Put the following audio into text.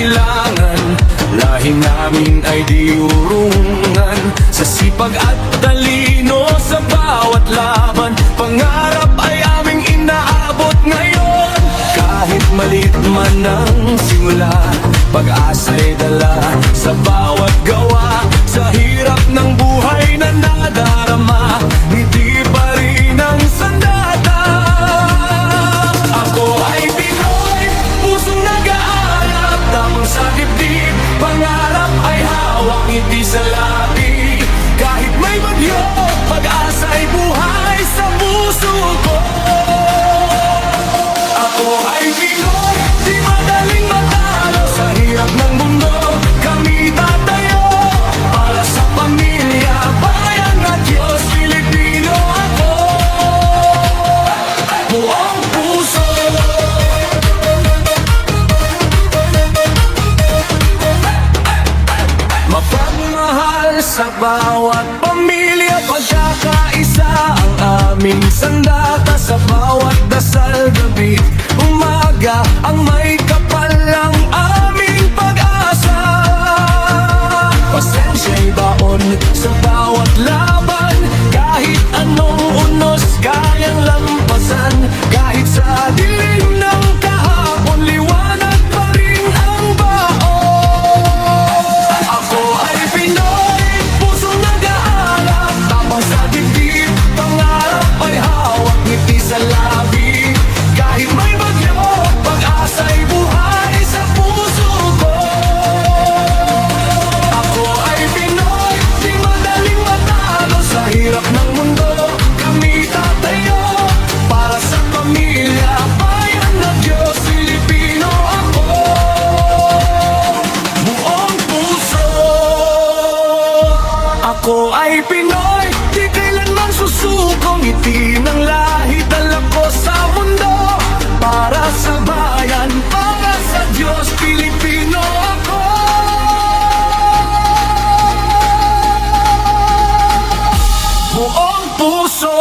silangan. Lahi namin ay di urungan, sa sipag at talino sa bawat laban. Pangarap ay aming inaabot ngayon, kahit maliit man ang simula. Pag-asa'y dala sa bawat gawa, sa hirap ng buhay na nadarama, ngiti pa rin ang sandata. Ako ay Pinoy, pusong nag-aalap, tamang sa dibdib. Pangarap ay hawak, ngiti sa labi. Kahit may bagyo, pag-asa'y buhay sa puso ko. Ako ay Pinoy, di madaling matalo. Sa hirap ng mundo, kami tatayo. Para sa pamilya, bayan at Diyos, Pilipino ako. Buong puso. Mapagmahal sa bawat pamilya, pagkakaisa ang aming sandata. Sa bawat dasal gabi, umaga, ang may kapal ang aming pag-asa. Pasensya'y baon sa bawat laban, kahit anong unos kayang lampasan. Kahit sa dilim ng kahapon, liwanag pa rin ang baon. Ako ay Pinoy, pusong nag-aalap, tapang sa dibdib. Pangarap ay hawak, ngiti sa labi. Kahit may bagyo, pag-asa'y buhay sa puso ko. Ako ay Pinoy, di madaling matalo. Sa hirap ng mundo, kami tatayo. Para sa pamilya, bayan at Diyos, Pilipino ako. Buong puso. Ako ay Pinoy, di kailanman susukong. Ngiti ng lahi, dala ko sa mundo. Para sa bayan, para sa Diyos, Pilipino ako. Buong puso.